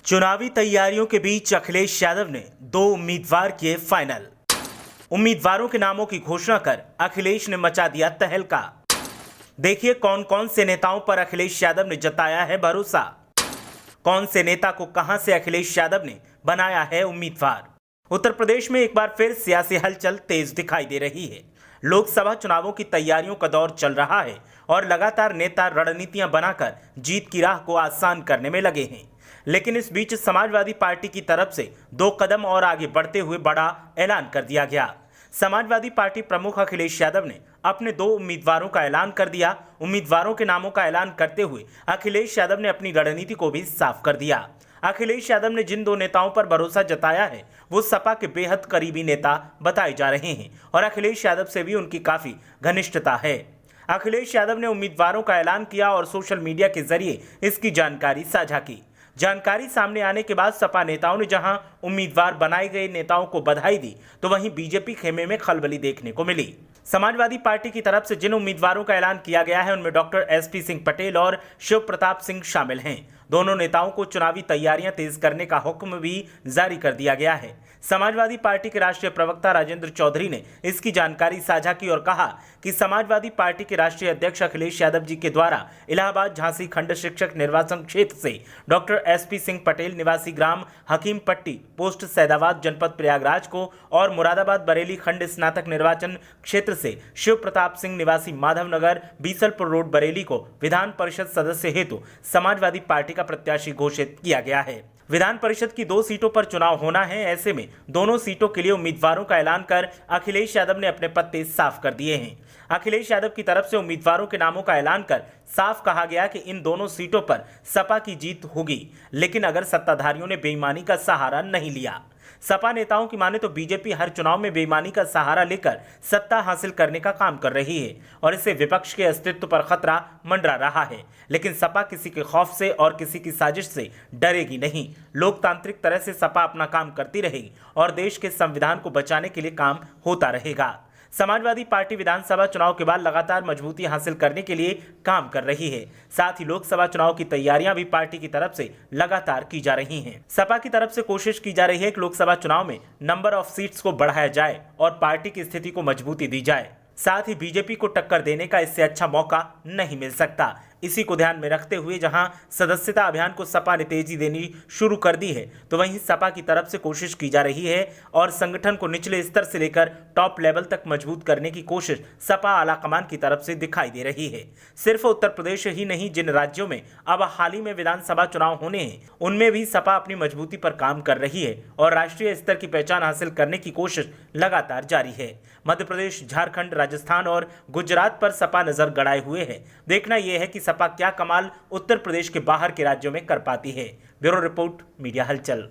चुनावी तैयारियों के बीच अखिलेश यादव ने 2 उम्मीदवार किए फाइनल। उम्मीदवारों के नामों की घोषणा कर अखिलेश ने मचा दिया तहलका। देखिए कौन कौन से नेताओं पर अखिलेश यादव ने जताया है भरोसा। कौन से नेता को कहां से अखिलेश यादव ने बनाया है उम्मीदवार। उत्तर प्रदेश में एक बार फिर सियासी हलचल तेज दिखाई दे रही है। लोकसभा चुनावों की तैयारियों का दौर चल रहा है और लगातार नेता रणनीतियां बनाकर जीत की राह को आसान करने में लगे हैं। लेकिन इस बीच समाजवादी पार्टी की तरफ से 2 कदम और आगे बढ़ते हुए बड़ा ऐलान कर दिया गया। समाजवादी पार्टी प्रमुख अखिलेश यादव ने अपने 2 उम्मीदवारों का ऐलान कर दिया। उम्मीदवारों के नामों का ऐलान करते हुए अखिलेश यादव ने अपनी रणनीति को भी साफ कर दिया। अखिलेश यादव ने जिन 2 नेताओं पर भरोसा जताया है वो सपा के बेहद करीबी नेता बताए जा रहे हैं और अखिलेश यादव से भी उनकी काफी घनिष्ठता है। अखिलेश यादव ने उम्मीदवारों का ऐलान किया और सोशल मीडिया के जरिए इसकी जानकारी साझा की। जानकारी सामने आने के बाद सपा नेताओं ने जहां उम्मीदवार बनाए गए नेताओं को बधाई दी तो वहीं बीजेपी खेमे में खलबली देखने को मिली। समाजवादी पार्टी की तरफ से जिन उम्मीदवारों का ऐलान किया गया है उनमें डॉक्टर एसपी सिंह पटेल और शिव प्रताप सिंह शामिल हैं। दोनों नेताओं को चुनावी तैयारियां तेज करने का हुक्म भी जारी कर दिया गया है। समाजवादी पार्टी के राष्ट्रीय प्रवक्ता राजेंद्र चौधरी ने इसकी जानकारी साझा की और कहा कि समाजवादी पार्टी के राष्ट्रीय अध्यक्ष अखिलेश यादव जी के द्वारा इलाहाबाद झांसी खंड शिक्षक निर्वाचन क्षेत्र से डॉक्टर एसपी सिंह पटेल निवासी ग्राम हकीम पट्टी पोस्ट सैदाबाद जनपद प्रयागराज को और मुरादाबाद बरेली खंड स्नातक निर्वाचन क्षेत्र से शिव प्रताप सिंह निवासी माधवनगर बीसलपुर रोड बरेली को विधान परिषद सदस्य हेतु समाजवादी पार्टी का प्रत्याशी घोषित किया गया है। विधान परिषद की 2 सीटों पर चुनाव होना है। ऐसे में दोनों सीटों के लिए उम्मीदवारों का ऐलान कर अखिलेश यादव ने अपने पत्ते साफ कर दिए हैं। अखिलेश यादव की तरफ से उम्मीदवारों के नामों का ऐलान कर साफ कहा गया कि इन दोनों सीटों पर सपा की जीत होगी, लेकिन अगर सत्ताधारियों ने बेईमानी का सहारा नहीं लिया। सपा नेताओं की माने तो बीजेपी हर चुनाव में बेईमानी का सहारा लेकर सत्ता हासिल करने का काम कर रही है और इससे विपक्ष के अस्तित्व पर खतरा मंडरा रहा है। लेकिन सपा किसी के खौफ से और किसी की साजिश से डरेगी नहीं। लोकतांत्रिक तरह से सपा अपना काम करती रहेगी और देश के संविधान को बचाने के लिए काम होता रहेगा। समाजवादी पार्टी विधानसभा चुनाव के बाद लगातार मजबूती हासिल करने के लिए काम कर रही है। साथ ही लोकसभा चुनाव की तैयारियां भी पार्टी की तरफ से लगातार की जा रही हैं। सपा की तरफ से कोशिश की जा रही है कि लोकसभा चुनाव में नंबर ऑफ सीट्स को बढ़ाया जाए और पार्टी की स्थिति को मजबूती दी जाए। साथ ही बीजेपी को टक्कर देने का इससे अच्छा मौका नहीं मिल सकता। इसी को ध्यान में रखते हुए जहां सदस्यता अभियान को सपा ने तेजी देनी शुरू कर दी है तो वहीं सपा की तरफ से कोशिश की जा रही है और संगठन को निचले स्तर से लेकर टॉप लेवल तक मजबूत करने की कोशिश सपा आलाकमान की तरफ से दिखाई दे रही है। सिर्फ उत्तर प्रदेश ही नहीं, जिन राज्यों में अब हाल ही में विधानसभा चुनाव होने हैं उनमें भी सपा अपनी मजबूती पर काम कर रही है और राष्ट्रीय स्तर की पहचान हासिल करने की कोशिश लगातार जारी है। मध्य प्रदेश, झारखंड, राजस्थान और गुजरात पर सपा नजर गड़ाए हुए है। देखना यह है कि सपा क्या कमाल उत्तर प्रदेश के बाहर के राज्यों में कर पाती है। ब्यूरो रिपोर्ट, मीडिया हलचल।